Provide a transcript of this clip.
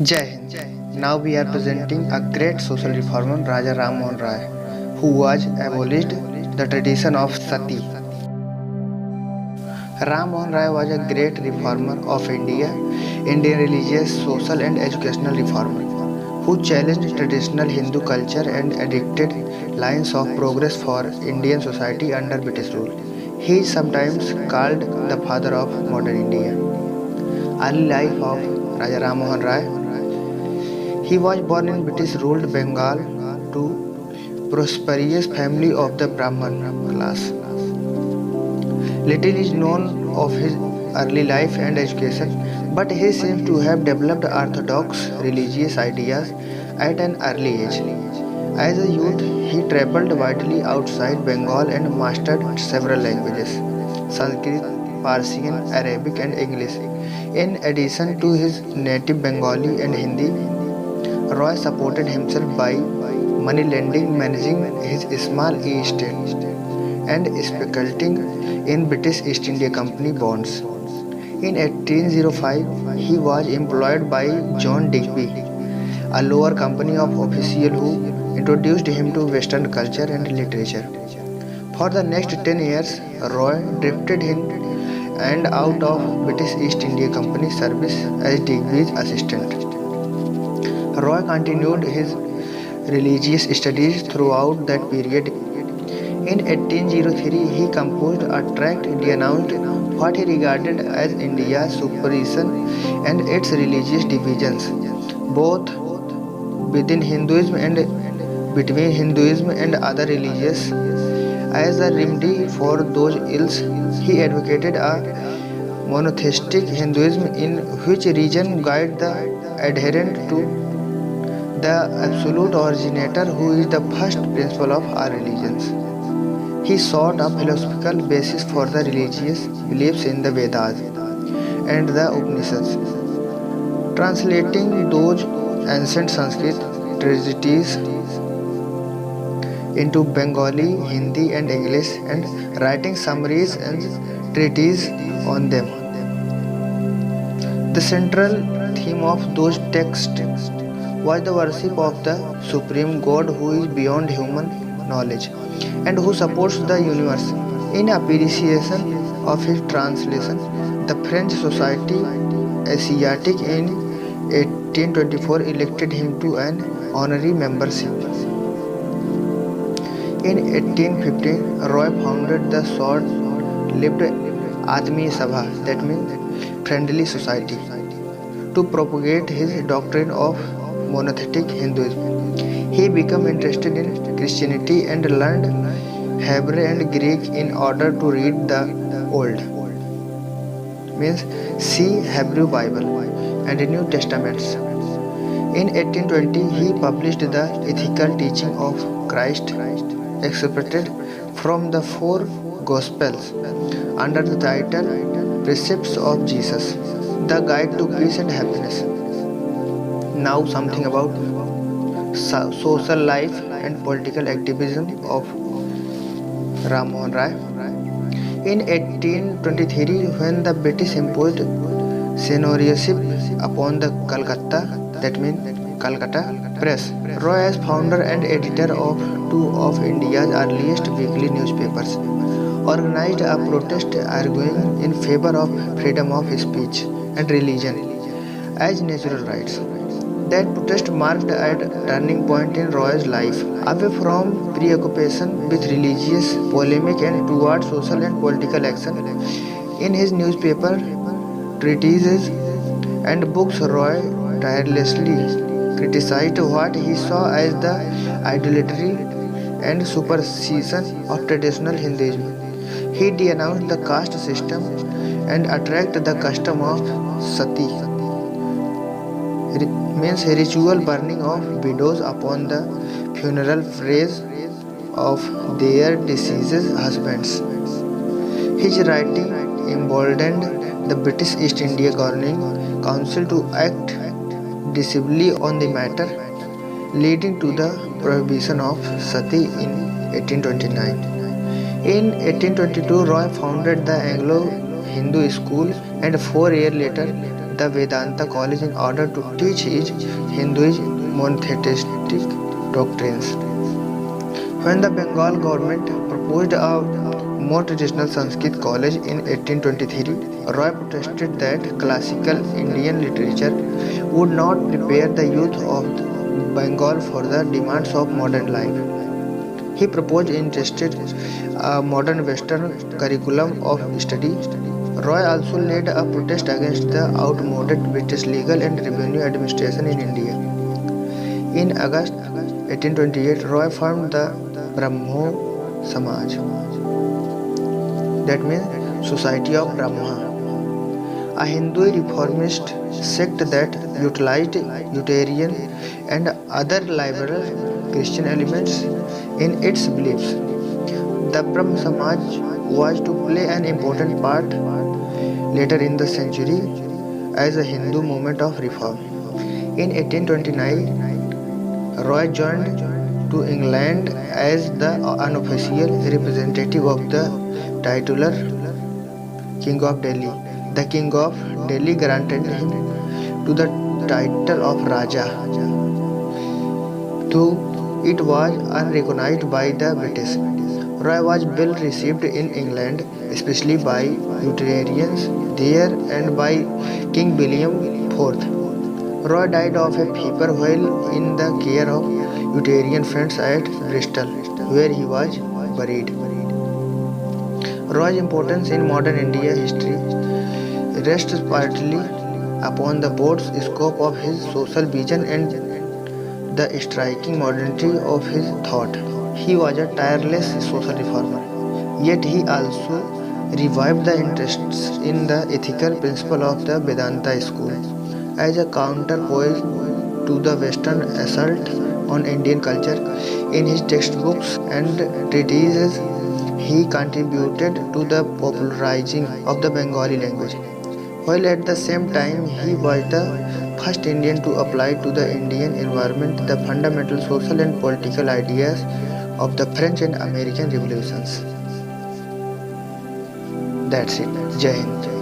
Jai Hind. Now we are presenting a great social reformer, Raja Ram Mohan Rai, who was abolished the tradition of sati. Ram Mohan Rai was a great reformer of Indian religious, social and educational reformer, who challenged traditional Hindu culture and edited lines of progress for Indian society under British rule. He is sometimes called the father of modern India. Early life of Raja Ram Mohan Rai. He was born in British-ruled Bengal to prosperous family of the Brahman class. Little is known of his early life and education, but he seems to have developed orthodox religious ideas at an early age. As a youth, he traveled widely outside Bengal and mastered several languages: Sanskrit, Persian, Arabic, and English. In addition to his native Bengali and Hindi, Roy supported himself by money lending, managing his small estate, and speculating in British East India Company bonds. In 1805, he was employed by John Digby, a lower company of official who introduced him to Western culture and literature. For the next 10 years, Roy drifted in and out of British East India Company service as Digby's assistant. Roy continued his religious studies throughout that period. In 1803, he composed a tract denouncing what he regarded as India's superstition and its religious divisions, both within Hinduism and between Hinduism and other religions. As a remedy for those ills, he advocated a monotheistic Hinduism in which religion guide the adherent to the absolute originator who is the first principle of our religions. He sought a philosophical basis for the religious beliefs in the Vedas and the Upanishads, translating those ancient Sanskrit treatises into Bengali, Hindi, and English, and writing summaries and treatises on them. The central theme of those texts was the worship of the Supreme God who is beyond human knowledge and who supports the universe. In appreciation of his translation, the French Society Asiatic in 1824 elected him to an honorary membership. In 1815, Roy founded the short-lived Atmi Sabha, that means Friendly Society, to propagate his doctrine of monotheistic Hinduism. He became interested in Christianity and learned Hebrew and Greek in order to read the Old, means see Hebrew Bible and New Testaments. In 1820, he published the ethical teaching of Christ, excerpted from the four Gospels under the title Precepts of Jesus, the Guide to Peace and Happiness. Now something about social life and political activism of Ram Mohan Rai. In 1823, when the British imposed seigneurship upon the Calcutta Press, Roy as founder and editor of two of India's earliest weekly newspapers, organized a protest arguing in favor of freedom of speech and religion as natural rights. That protest marked a turning point in Roy's life, away from preoccupation with religious polemic and towards social and political action. In his newspaper, treatises, and books, Roy tirelessly criticized what he saw as the idolatry and superstition of traditional Hinduism. He denounced the caste system and attacked the custom of sati, means ritual burning of widows upon the funeral phrase of their deceased husbands. His writing emboldened the British East India Governing Council to act decisively on the matter, leading to the prohibition of sati in 1829. In 1822, Roy founded the Anglo-Hindu School, and 4 years later, the Vedanta college in order to teach his Hinduism monotheistic doctrines. When the Bengal government proposed a more traditional Sanskrit college in 1823, Roy protested that classical Indian literature would not prepare the youth of Bengal for the demands of modern life. He proposed instead a modern Western curriculum of study. Roy also led a protest against the outmoded British legal and revenue administration in India. In August 1828, Roy formed the Brahmo Samaj, that means Society of Brahma, a Hindu reformist sect that utilized Unitarian and other liberal Christian elements in its beliefs. The Brahma Samaj was to play an important part later in the century as a Hindu movement of reform. In 1829, Roy joined to England as the unofficial representative of the titular King of Delhi. The King of Delhi granted him to the title of Raja, though it was unrecognized by the British. Roy was well received in England, especially by Unitarians there and by King William IV. Roy died of a fever while in the care of Unitarian friends at Bristol, where he was buried. Roy's importance in modern India history rests partly upon the broad scope of his social vision and the striking modernity of his thought. He was a tireless social reformer, yet he also revived the interests in the ethical principle of the Vedanta school. As a counterpoise to the Western assault on Indian culture, in his textbooks and treatises, he contributed to the popularizing of the Bengali language, while at the same time he was the first Indian to apply to the Indian environment the fundamental social and political ideas of the French and American revolutions. That's it. Jai Hind.